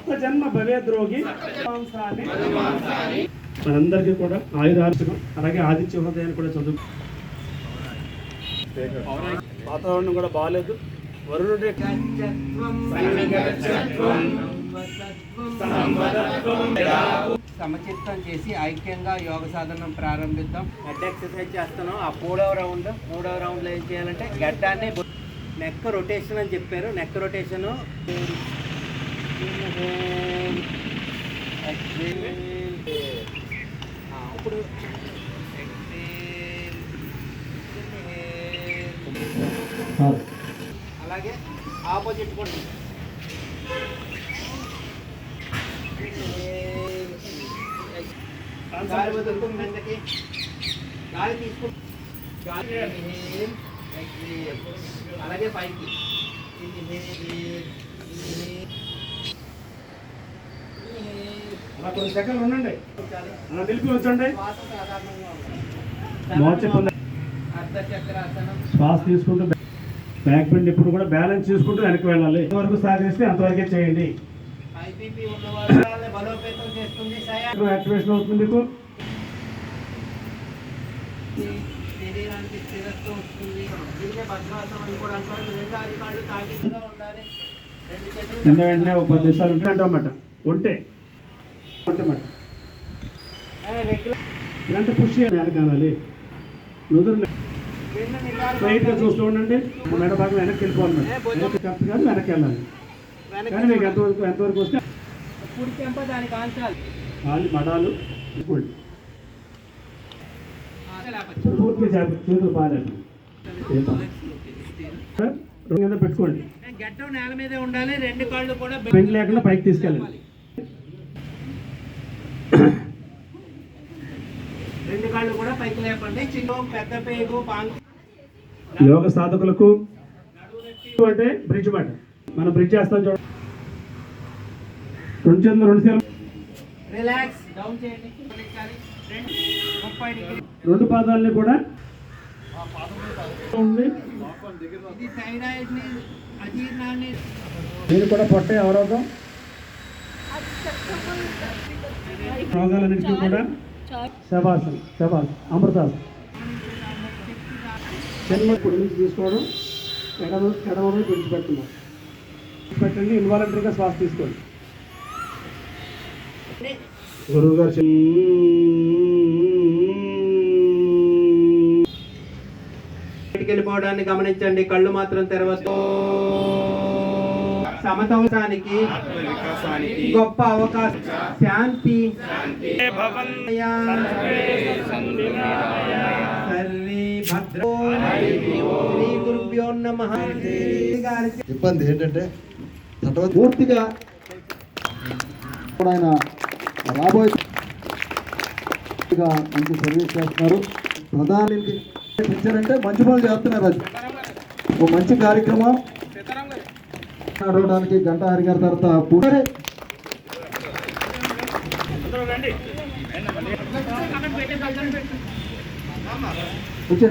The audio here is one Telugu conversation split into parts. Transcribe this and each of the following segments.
సప్తజన్మ భవేద్రోగి మనందరికీ కూడా ఆయురార్చకం అలాగే ఆదిత్య హృదయాన్ని కూడా చదువు. వాతావరణం కూడా బాగాలేదు. వరుణుడి సమచిత్తం చేసి ఐక్యంగా యోగ సాధనం ప్రారంభిద్దాం. గడ్డ ఎక్సర్సైజ్ చేస్తున్నాం. ఆ మూడవ రౌండ్లో ఏం చేయాలంటే గడ్డాన్ని నెక్ రొటేషన్ అని చెప్పారు. నెక్ రొటేషను ఇప్పుడు అలాగే ఆపోజిట్ కూడా గాలి వదులుతుంది కిందకి. గాలి తీసుకుంటుంది అలాగే పైకి అలా కొన్ని సెకండ్లు ఉండండి. అలా నిలిపి ఉంచండి. శ్వాస తీసుకుంటూ బ్యాక్ బెండ్ ఎప్పుడు కూడా బ్యాలెన్స్ చేసుకుంటూ వెనక్కి వెళ్ళాలి. ఎంతవరకు సాధిస్తే అంతవరకే చేయండి. యాక్టివేషన్ అవుతుంది. మీకు శరీరానికి స్థిరత్వం వస్తుంది. కింద వెంటనే ఒక 10 నిమిషాలు ఉంటాయన్నమాట. ఉంటే ఇలాంటి పుష్ చేయాలి. కావాలి నుదురు స్ట్రైట్గా చూస్తూ ఉండండి. మెడ భాగం వెనక్కి వెళ్ళిపోవాలి. వెనక్కి కరెక్ట్ కాదు, వెనక్కి వెళ్ళాలి. కానీ మీకు ఎంతవరకు వస్తే కాళ్ళు మడాలు తీసుకోండి. పూర్తి చేతులు పాదండి. కింద పెట్టుకోండి. గడ్డం నేల మీదే ఉండాలి. రెండు కాళ్ళు కూడా బెండ్ లేకుండా పైకి తీసుకెళ్ళండి. రెండు కాళ్ళు కూడా పైకి లేపండి. చిన్న పెద్ద పేగు యోగ సాధకులకు అంటే బ్రిడ్జ్ మాట. మనం బ్రిడ్జ్ చేస్తాం చూడండి. రెండు చేతులు రెండు సేవలు రిలాక్స్ డౌన్ చేయండి. రెండు పాదాలని కూడా ఉంది. ఇది థైరాయిడ్ ని అజీర్ణాన్ని మీరు కూడా పొట్టే అవరోగం రోగాలన్నింటినీ కూడా శవాసనం అమృతాసనం జన్మ నుంచి తీసుకోవడం. ఎడమని విడిచిపెట్టడం. పెట్టండి. ఇన్వాలంటరీగా శ్వాస తీసుకోండి. గురువు గారు బయటికి వెళ్ళిపోవడాన్ని గమనించండి. కళ్ళు మాత్రం తెరవద్దు. సమతౌలానికి గొప్ప అవకాశం. శాంతి ఇబ్బంది ఏంటంటే పూర్తిగా ఆయన రాబోయే మంచి సర్వీస్ చేస్తున్నారు. ప్రధానికి ఇచ్చారంటే మంచి పనులు చేస్తున్నారు. అది ఒక మంచి కార్యక్రమం. నడవడానికి గంట హరిగారి తర్వాత పూర్తి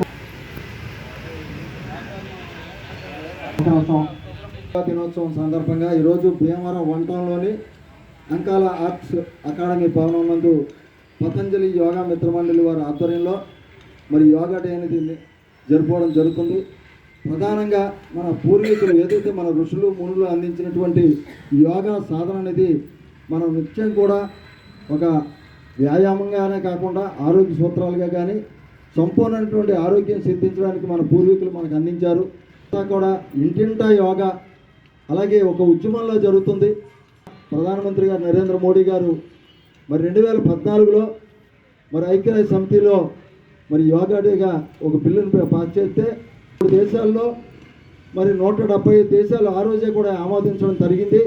దినోత్సవం సందర్భంగా ఈరోజు భీమవరం 1 టౌన్లోని అంకాల ఆర్ట్స్ అకాడమీ భవనం నందు పతంజలి యోగా మిత్రమండలి వారి ఆధ్వర్యంలో మరి యోగా డే అనేది జరుపుకోవడం జరుగుతుంది. ప్రధానంగా మన పూర్వీకులు ఏదైతే మన ఋషులు మునులు అందించినటువంటి యోగా సాధన అనేది మనం నిత్యం కూడా ఒక వ్యాయామంగానే కాకుండా ఆరోగ్య సూత్రాలుగా కానీ సంపూర్ణమైనటువంటి ఆరోగ్యం సిద్ధించడానికి మన పూర్వీకులు మనకు అందించారు. కూడా ఇంటింటా యోగా అలాగే ఒక ఉద్యమంలో జరుగుతుంది. ప్రధానమంత్రి గారు నరేంద్ర మోడీ గారు మరి 2014లో మరి ఐక్యరాజ్య సమితిలో మరి యోగా డేగా ఒక బిల్లును పాస్ చేస్తే 3 దేశాల్లో మరి 170 దేశాలు ఆ రోజే కూడా ఆమోదించడం జరిగింది.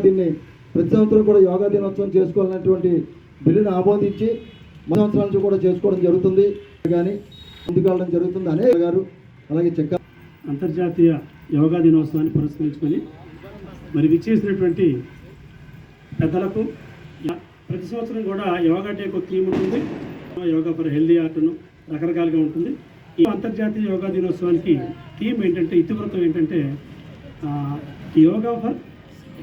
దీన్ని ప్రతి సంవత్సరం కూడా యోగా దినోత్సవం చేసుకోవాలనేటువంటి బిల్లును ఆమోదించి సంవత్సరాల నుంచి కూడా చేసుకోవడం జరుగుతుంది. కానీ ముందుకెళ్ళడం జరుగుతుంది. అనేక గారు అలాగే చెక్క అంతర్జాతీయ యోగా దినోత్సవాన్ని పురస్కరించుకొని మరి విచ్చేసినటువంటి పెద్దలకు ప్రతి సంవత్సరం కూడా యోగా డే ఒక థీమ్ ఉంటుంది. యోగా ఫర్ హెల్దీ ఆర్ట్ను రకరకాలుగా ఉంటుంది. ఈ అంతర్జాతీయ యోగా దినోత్సవానికి థీమ్ ఏంటంటే, ఇతివృత్తం ఏంటంటే యోగా ఫర్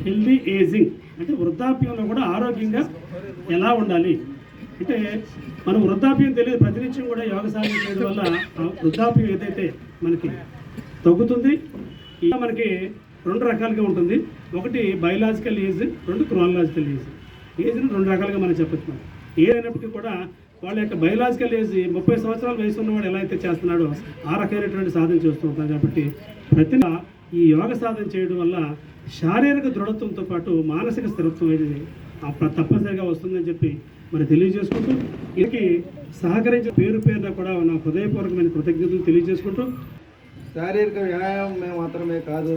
హెల్దీ ఏజింగ్ అంటే వృద్ధాప్యంలో కూడా ఆరోగ్యంగా ఎలా ఉండాలి అంటే మనం వృద్ధాప్యం తెలియదు, ప్రతినిత్యం కూడా యోగ సాధన చేయడం వల్ల ఆ వృద్ధాప్యం ఏదైతే మనకి తగ్గుతుంది. ఇంకా మనకి 2 రకాలుగా ఉంటుంది. ఒకటి బయలాజికల్ ఏజ్, 2 క్రోనలాజికల్ ఏజ్. ఏజ్ని 2 రకాలుగా మనం చెప్పచ్చు. మనం ఏదైనప్పటికీ కూడా వాళ్ళ యొక్క బయలాజికల్ ఏజ్ 30 సంవత్సరాల వయసు ఉన్నవాడు ఎలా అయితే చేస్తున్నాడో ఆ రకమైనటువంటి సాధన చేస్తూ ఉంటాం. కాబట్టి ప్రతి ఈ యోగ సాధన చేయడం వల్ల శారీరక దృఢత్వంతో పాటు మానసిక స్థిరత్వం అనేది తప్పనిసరిగా వస్తుందని చెప్పి మరి తెలియజేసుకుంటూ వీరికి సహకరించే పేరున కూడా నా హృదయపూర్వకమైన కృతజ్ఞతలు తెలియజేసుకుంటూ, శారీరక వ్యాయామం మాత్రమే కాదు,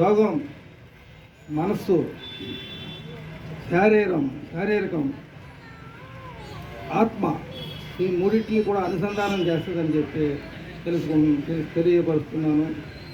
యోగం మనస్సు, శారీరకం, ఆత్మ, ఈ మూడింటిని కూడా అనుసంధానం చేస్తుందని చెప్పి తెలియపరుస్తున్నాను.